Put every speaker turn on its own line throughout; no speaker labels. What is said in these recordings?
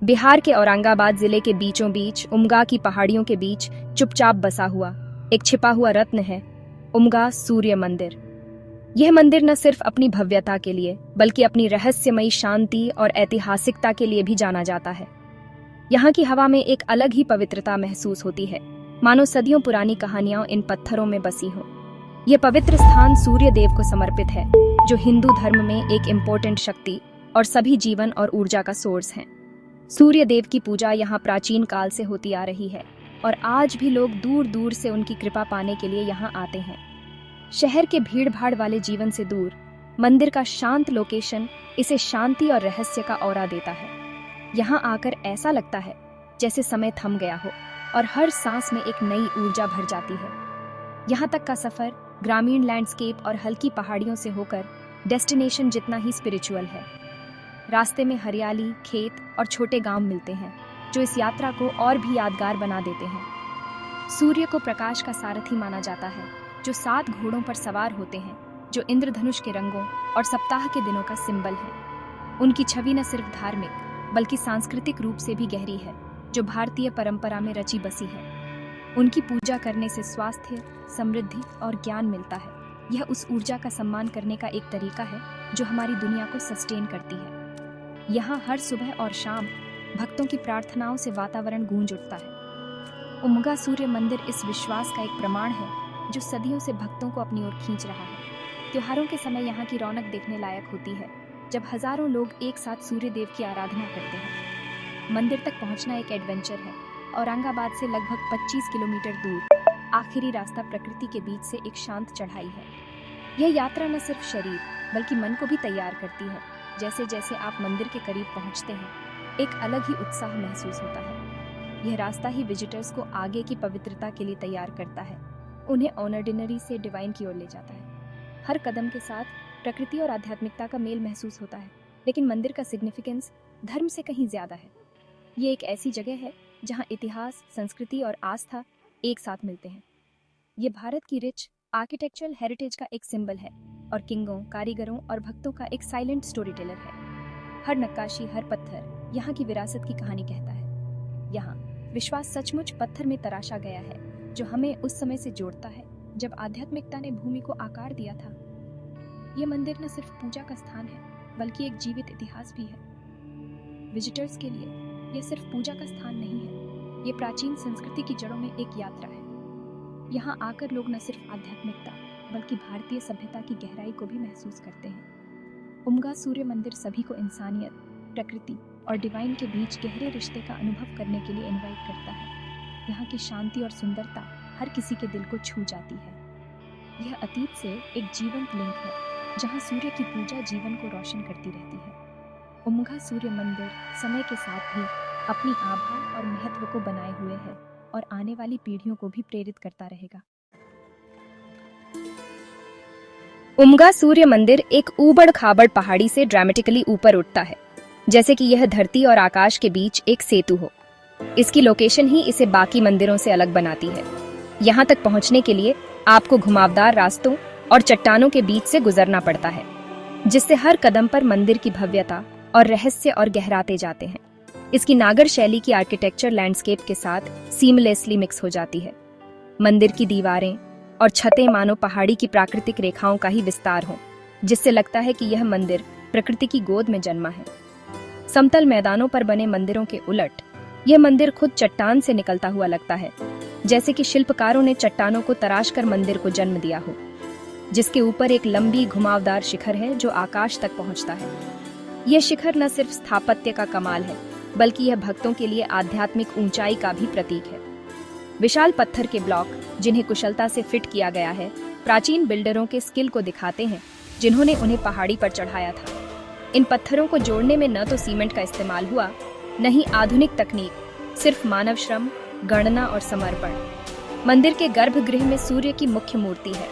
बिहार के औरंगाबाद जिले के बीचों बीच उमगा की पहाड़ियों के बीच चुपचाप बसा हुआ एक छिपा हुआ रत्न है उमगा सूर्य मंदिर। यह मंदिर न सिर्फ अपनी भव्यता के लिए बल्कि अपनी रहस्यमयी शांति और ऐतिहासिकता के लिए भी जाना जाता है। यहाँ की हवा में एक अलग ही पवित्रता महसूस होती है, मानो सदियों पुरानी कहानियां इन पत्थरों में बसी हों। यह पवित्र स्थान सूर्य देव को समर्पित है, जो हिंदू धर्म में एक इम्पोर्टेंट शक्ति और सभी जीवन और ऊर्जा का सोर्स हैं। सूर्य देव की पूजा यहाँ प्राचीन काल से होती आ रही है और आज भी लोग दूर दूर से उनकी कृपा पाने के लिए यहाँ आते हैं। शहर के भीड़ भाड़ वाले जीवन से दूर मंदिर का शांत लोकेशन इसे शांति और रहस्य का ऑरा देता है। यहाँ आकर ऐसा लगता है जैसे समय थम गया हो और हर सांस में एक नई ऊर्जा भर जाती है। यहाँ तक का सफर ग्रामीण लैंडस्केप और हल्की पहाड़ियों से होकर डेस्टिनेशन जितना ही स्पिरिचुअल है। रास्ते में हरियाली, खेत और छोटे गांव मिलते हैं जो इस यात्रा को और भी यादगार बना देते हैं। सूर्य को प्रकाश का सारथी माना जाता है, जो 7 घोड़ों पर सवार होते हैं, जो इंद्रधनुष के रंगों और सप्ताह के दिनों का सिंबल है। उनकी छवि न सिर्फ धार्मिक बल्कि सांस्कृतिक रूप से भी गहरी है, जो भारतीय परंपरा में रची बसी है। उनकी पूजा करने से स्वास्थ्य, समृद्धि और ज्ञान मिलता है। यह उस ऊर्जा का सम्मान करने का एक तरीका है जो हमारी दुनिया को सस्टेन करती है। यहाँ हर सुबह और शाम भक्तों की प्रार्थनाओं से वातावरण गूंज उठता है। उमगा सूर्य मंदिर इस विश्वास का एक प्रमाण है जो सदियों से भक्तों को अपनी ओर खींच रहा है। त्योहारों के समय यहाँ की रौनक देखने लायक होती है, जब हजारों लोग एक साथ सूर्य देव की आराधना करते हैं। मंदिर तक पहुँचना एक एडवेंचर है। औरंगाबाद से लगभग 25 किलोमीटर दूर आखिरी रास्ता प्रकृति के बीच से एक शांत चढ़ाई है। यह यात्रा न सिर्फ शरीर बल्कि मन को भी तैयार करती है। जैसे जैसे आप मंदिर के करीब पहुंचते हैं, एक अलग ही उत्साह महसूस होता है। यह रास्ता ही विजिटर्स को आगे की पवित्रता के लिए तैयार करता है, उन्हें ऑर्डिनरी से डिवाइन की ओर ले जाता है। हर कदम के साथ प्रकृति और आध्यात्मिकता का मेल महसूस होता है, लेकिन मंदिर का सिग्निफिकेंस धर्म से कहीं ज्यादा है। ये एक ऐसी जगह है जहाँ इतिहास, संस्कृति और आस्था एक साथ मिलते हैं। ये भारत की रिच आर्किटेक्चरल हेरिटेज का एक सिंबल है और किंगों, कारीगरों और भक्तों का एक साइलेंट स्टोरी टेलर है। हर नक्काशी, हर पत्थर यहाँ की विरासत की कहानी कहता है। यहाँ विश्वास सचमुच पत्थर में तराशा गया है, जो हमें उस समय से जोड़ता है जब आध्यात्मिकता ने भूमि को आकार दिया था। ये मंदिर न सिर्फ पूजा का स्थान है बल्कि एक जीवित इतिहास भी है। विजिटर्स के लिए यह सिर्फ पूजा का स्थान नहीं है, ये प्राचीन संस्कृति की जड़ों में एक यात्रा है। यहाँ आकर लोग न सिर्फ आध्यात्मिकता बल्कि भारतीय सभ्यता की गहराई को भी महसूस करते हैं। उमगा सूर्य मंदिर सभी को इंसानियत, प्रकृति और डिवाइन के बीच गहरे रिश्ते का अनुभव करने के लिए इनवाइट करता है। यहाँ की शांति और सुंदरता हर किसी के दिल को छू जाती है। यह अतीत से एक जीवंत लिंक है, जहाँ सूर्य की पूजा जीवन को रोशन करती रहती है। उमगा सूर्य मंदिर समय के साथ भी अपनी आभा और महत्व को बनाए हुए है और आने वाली पीढ़ियों को भी प्रेरित करता रहेगा। उमगा सूर्य मंदिर एक ऊबड़ खाबड़ पहाड़ी से ड्रामेटिकली ऊपर उठता है, जैसे कि यह धरती और आकाश के बीच एक सेतु हो। इसकी लोकेशन ही इसे बाकी मंदिरों से अलग बनाती है। यहाँ तक पहुँचने के लिए आपको घुमावदार रास्तों और चट्टानों के बीच से गुजरना पड़ता है, जिससे हर कदम पर मंदिर की भव्यता और रहस्य और गहराते जाते हैं। इसकी नागर शैली की आर्किटेक्चर लैंडस्केप के साथ सीमलेसली मिक्स हो जाती है। मंदिर की दीवारें और छतें मानो पहाड़ी की प्राकृतिक रेखाओं का ही विस्तार हो, जिससे लगता है कि यह मंदिर प्रकृति की गोद में जन्मा है। समतल मैदानों पर बने मंदिरों के उलट यह मंदिर खुद चट्टान से निकलता हुआ लगता है, जैसे कि शिल्पकारों ने चट्टानों को तराशकर मंदिर को जन्म दिया हो, जिसके ऊपर एक लंबी घुमावदार शिखर है जो आकाश तक पहुंचता है। यह शिखर न सिर्फ स्थापत्य का कमाल है बल्कि यह भक्तों के लिए आध्यात्मिक ऊंचाई का भी प्रतीक है। विशाल पत्थर के ब्लॉक, जिन्हें कुशलता से फिट किया गया है, प्राचीन बिल्डरों के स्किल को दिखाते हैं, जिन्होंने उन्हें पहाड़ी पर चढ़ाया था। इन पत्थरों को जोड़ने में न तो सीमेंट का इस्तेमाल हुआ, न ही आधुनिक तकनीक, सिर्फ मानव श्रम, गणना और समर्पण। मंदिर के गर्भगृह में सूर्य की मुख्य मूर्ति है,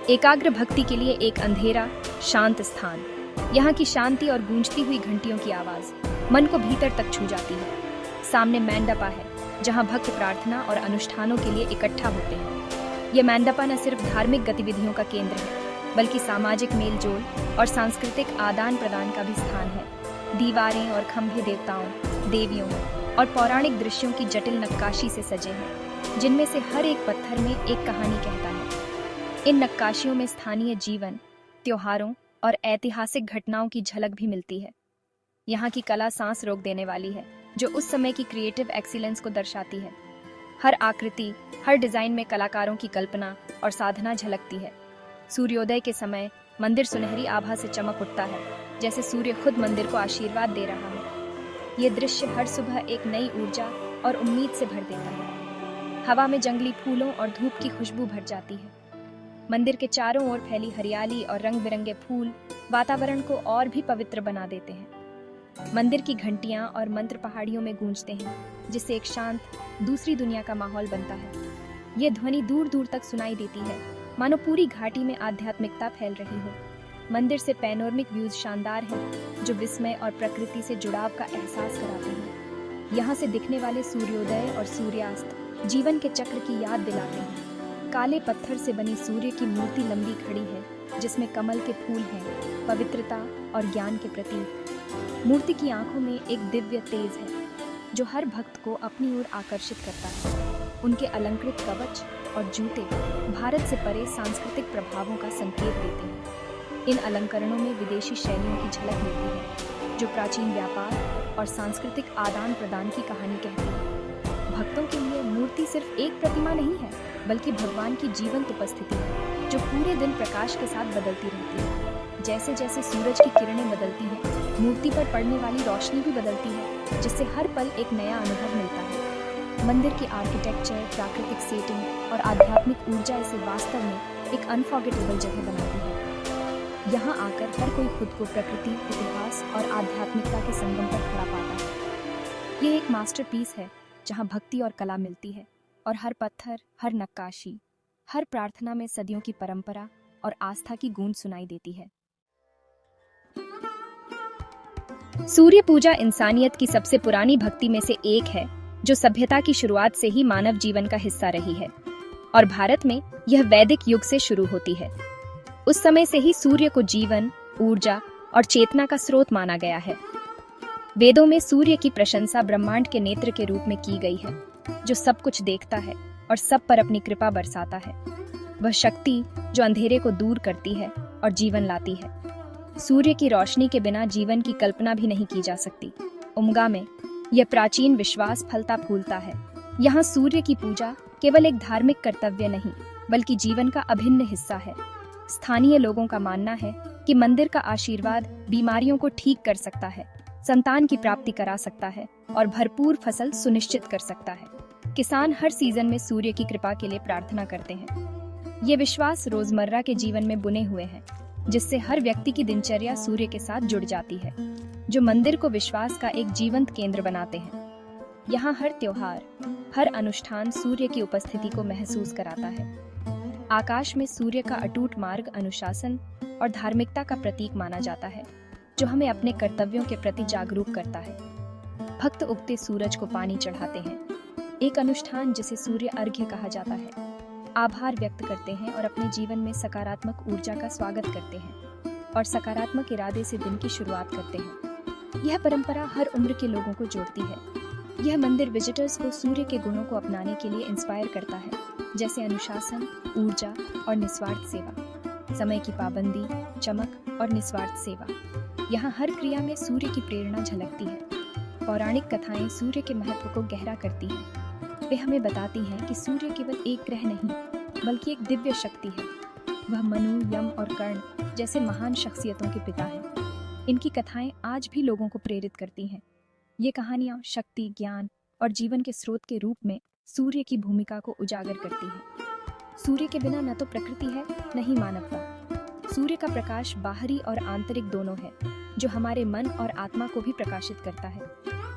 एकाग्र भक्ति के लिए एक अंधेरा, शांत स्थान। यहाँ की शांति और गूंजती हुई घंटियों की आवाज मन को भीतर तक छू जाती है। सामने मंडपा है, जहाँ भक्त प्रार्थना और अनुष्ठानों के लिए इकट्ठा होते हैं। यह मंडपा न सिर्फ धार्मिक गतिविधियों का केंद्र है बल्कि सामाजिक मेलजोल और सांस्कृतिक आदान प्रदान का भी स्थान है। दीवारें और खंभे देवताओं देवियों और पौराणिक दृश्यों की जटिल नक्काशी से सजे हैं, जिनमें से हर एक पत्थर में एक कहानी कहता है। इन नक्काशियों में स्थानीय जीवन, त्योहारों और ऐतिहासिक घटनाओं की झलक भी मिलती है। यहाँ की कला सांस रोक देने वाली है, जो उस समय की क्रिएटिव एक्सीलेंस को दर्शाती है। हर आकृति, हर डिजाइन में कलाकारों की कल्पना और साधना झलकती है। सूर्योदय के समय मंदिर सुनहरी आभा से चमक उठता है, जैसे सूर्य खुद मंदिर को आशीर्वाद दे रहा है। ये दृश्य हर सुबह एक नई ऊर्जा और उम्मीद से भर देता है। हवा में जंगली फूलों और धूप की खुशबू भर जाती है। मंदिर के चारों ओर फैली हरियाली और रंग बिरंगे फूल वातावरण को और भी पवित्र बना देते हैं। मंदिर की घंटियां और मंत्र पहाड़ियों में गूंजते हैं, जिससे एक शांत दूसरी दुनिया का माहौल बनता है। यह ध्वनि दूर दूर तक सुनाई देती है, मानो पूरी घाटी में आध्यात्मिकता फैल रही हो। मंदिर से पैनोरमिक व्यूज शानदार हैं, जो विस्मय और प्रकृति से जुड़ाव का एहसास कराते हैं। यहाँ से दिखने वाले सूर्योदय और सूर्यास्त जीवन के चक्र की याद दिलाते हैं। काले पत्थर से बनी सूर्य की मूर्ति लंबी खड़ी है, जिसमें कमल के फूल हैं, पवित्रता और ज्ञान के प्रतीक। मूर्ति की आंखों में एक दिव्य तेज है, जो हर भक्त को अपनी ओर आकर्षित करता है। उनके अलंकृत कवच और जूते भारत से परे सांस्कृतिक प्रभावों का संकेत देते हैं। इन अलंकरणों में विदेशी शैलियों की झलक मिलती है, जो प्राचीन व्यापार और सांस्कृतिक आदान प्रदान की कहानी कहती है। भक्तों के लिए मूर्ति सिर्फ एक प्रतिमा नहीं है, बल्कि भगवान की जीवंत उपस्थिति है, जो पूरे दिन प्रकाश के साथ बदलती रहती है। जैसे जैसे सूरज की किरणें बदलती हैं, मूर्ति पर पड़ने वाली रोशनी भी बदलती है, जिससे हर पल एक नया अनुभव मिलता है। मंदिर की आर्किटेक्चर, प्राकृतिक सेटिंग और आध्यात्मिक ऊर्जा इसे वास्तव में एक अनफॉरगेटेबल जगह बनाती है। यहाँ आकर हर कोई खुद को प्रकृति, इतिहास और आध्यात्मिकता के संगम पर खड़ा पाता है। ये एक मास्टरपीस है, जहाँ भक्ति और कला मिलती है, और हर पत्थर, हर नक्काशी, हर प्रार्थना में सदियों की परंपरा और आस्था की गूंज सुनाई देती है। सूर्य पूजा इंसानियत की सबसे पुरानी भक्ति में से एक है, जो सभ्यता की शुरुआत से ही मानव जीवन का हिस्सा रही है, और भारत में यह वैदिक युग से शुरू होती है। उस समय से ही सूर्य को जीवन, ऊर्जा और चेतना का स्रोत माना गया है। वेदों में सूर्य की प्रशंसा ब्रह्मांड के नेत्र के रूप में की गई है, जो सब कुछ देखता है और सब पर अपनी कृपा बरसाता है। वह शक्ति जो अंधेरे को दूर करती है और जीवन लाती है। सूर्य की रोशनी के बिना जीवन की कल्पना भी नहीं की जा सकती। उमगा में यह प्राचीन विश्वास फलता फूलता है। यहाँ सूर्य की पूजा केवल एक धार्मिक कर्तव्य नहीं, बल्कि जीवन का अभिन्न हिस्सा है। स्थानीय लोगों का मानना है कि मंदिर का आशीर्वाद बीमारियों को ठीक कर सकता है, संतान की प्राप्ति करा सकता है और भरपूर फसल सुनिश्चित कर सकता है। किसान हर सीजन में सूर्य की कृपा के लिए प्रार्थना करते हैं। ये विश्वास रोजमर्रा के जीवन में बुने हुए हैं, जिससे हर व्यक्ति की दिनचर्या सूर्य के साथ जुड़ जाती है, जो मंदिर को विश्वास का एक जीवंत केंद्र बनाते हैं। यहाँ हर त्योहार, हर अनुष्ठान सूर्य की उपस्थिति को महसूस कराता है। आकाश में सूर्य का अटूट मार्ग अनुशासन और धार्मिकता का प्रतीक माना जाता है, जो हमें अपने कर्तव्यों के प्रति जागरूक करता है। भक्त उगते सूरज को पानी चढ़ाते हैं, एक अनुष्ठान जिसे सूर्य अर्घ्य कहा जाता है। आभार व्यक्त करते हैं और अपने जीवन में सकारात्मक ऊर्जा का स्वागत करते हैं और सकारात्मक इरादे से दिन की शुरुआत करते हैं। यह परंपरा हर उम्र के लोगों को जोड़ती है। यह मंदिर विजिटर्स को सूर्य के गुणों को अपनाने के लिए इंस्पायर करता है, जैसे अनुशासन, ऊर्जा और निस्वार्थ सेवा, समय की पाबंदी, चमक और निस्वार्थ सेवा। यहाँ हर क्रिया में सूर्य की प्रेरणा झलकती है। पौराणिक कथाएं सूर्य के महत्व को गहरा करती हैं। वे हमें बताती हैं कि सूर्य केवल एक ग्रह नहीं, बल्कि एक दिव्य शक्ति है। वह मनु, यम और कर्ण जैसे महान शख्सियतों के पिता हैं। इनकी कथाएं आज भी लोगों को प्रेरित करती हैं। ये कहानियां शक्ति, ज्ञान और जीवन के स्रोत के रूप में सूर्य की भूमिका को उजागर करती हैं। सूर्य के बिना न तो प्रकृति है, न ही मानवता। सूर्य का प्रकाश बाहरी और आंतरिक दोनों है, जो हमारे मन और आत्मा को भी प्रकाशित करता है,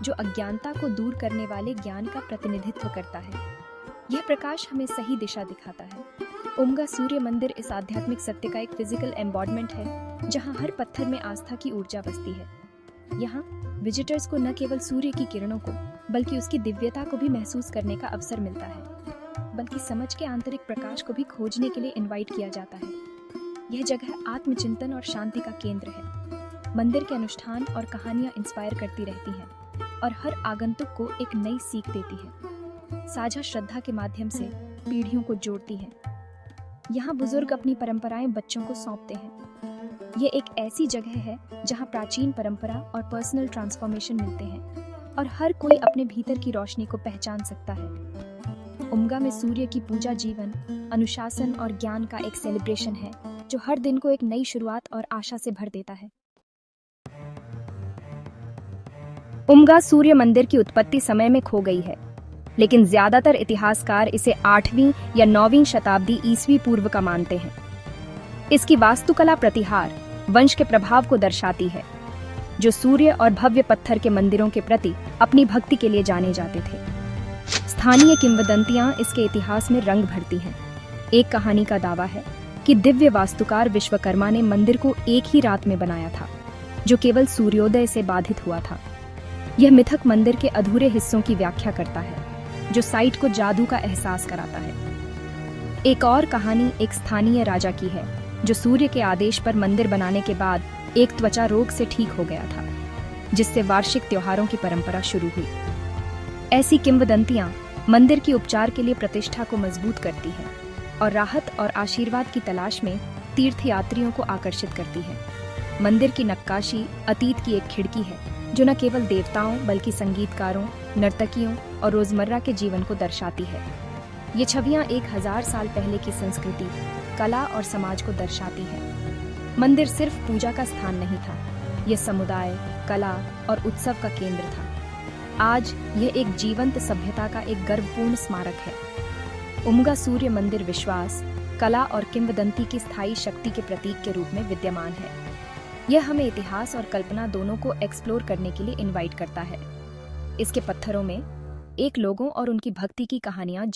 जो अज्ञानता को दूर करने वाले ज्ञान का प्रतिनिधित्व करता है। यह प्रकाश हमें सही दिशा दिखाता है। उमगा सूर्य मंदिर इस आध्यात्मिक सत्य का एक फिजिकल एम्बॉडमेंट है, जहाँ हर पत्थर में आस्था की ऊर्जा बसती है। यहाँ विजिटर्स को न केवल सूर्य की किरणों को, बल्कि उसकी दिव्यता को भी महसूस करने का अवसर मिलता है, बल्कि समझ के आंतरिक प्रकाश को भी खोजने के लिए इनवाइट किया जाता है। यह जगह आत्मचिंतन और शांति का केंद्र है। मंदिर के अनुष्ठान और कहानियां इंस्पायर करती रहती हैं, और हर आगंतुक को एक नई सीख देती है। साझा श्रद्धा के माध्यम से पीढ़ियों को जोड़ती है। यहाँ बुजुर्ग अपनी परंपराएं बच्चों को सौंपते हैं। ये एक ऐसी जगह है जहाँ प्राचीन परंपरा और पर्सनल ट्रांसफॉर्मेशन मिलते हैं और हर कोई अपने भीतर की रोशनी को पहचान सकता है। उमगा में सूर्य की पूजा जीवन, अनुशासन और ज्ञान का एक सेलिब्रेशन है जो हर दिन को एक नई शुरुआत और आशा से भर देता है। उमगा सूर्य मंदिर की उत्पत्ति समय में खो गई है, लेकिन ज्यादातर इतिहासकार इसे 8वीं या 9वीं शताब्दी ईस्वी पूर्व का मानते हैं। इसकी वास्तुकला प्रतिहार वंश के प्रभाव को दर्शाती है, जो सूर्य और भव्य पत्थर के मंदिरों के प्रति अपनी भक्ति के लिए जाने जाते थे। स्थानीय किंवदंतियां इसके इतिहास में रंग भरती हैं। एक कहानी का दावा है कि दिव्य वास्तुकार विश्वकर्मा ने मंदिर को एक ही रात में बनाया था, जो केवल सूर्योदय से बाधित हुआ था। यह मिथक मंदिर के अधूरे हिस्सों की व्याख्या करता है, जो साइट को जादू का एहसास कराता है। एक और कहानी एक स्थानीय राजा की है, जो सूर्य के आदेश पर मंदिर बनाने के बाद एक त्वचा रोग से ठीक हो गया था, जिससे वार्षिक त्योहारों की परंपरा शुरू हुई। ऐसी किंवदंतियां मंदिर की उपचार के लिए प्रतिष्ठा को मजबूत करती हैं और राहत और आशीर्वाद की तलाश में तीर्थयात्रियों को आकर्षित करती है। मंदिर की नक्काशी अतीत की एक खिड़की है, जो न केवल देवताओं बल्कि संगीतकारों, नर्तकियों और रोजमर्रा के जीवन को दर्शाती है। ये छवियां 1000 साल पहले की संस्कृति, कला और समाज को दर्शाती है। मंदिर सिर्फ पूजा का स्थान नहीं था, यह समुदाय, कला और उत्सव का केंद्र था। आज यह एक जीवंत सभ्यता का एक गर्वपूर्ण स्मारक है। उमगा सूर्य मंदिर विश्वास, कला और किंवदंती की स्थायी शक्ति के प्रतीक के रूप में विद्यमान है। यह हमें इतिहास और कल्पना दोनों को एक्सप्लोर करने के लिए इनवाइट करता है। इसके पत्थरों में एक लोगों और उनकी भक्ति की कहानियां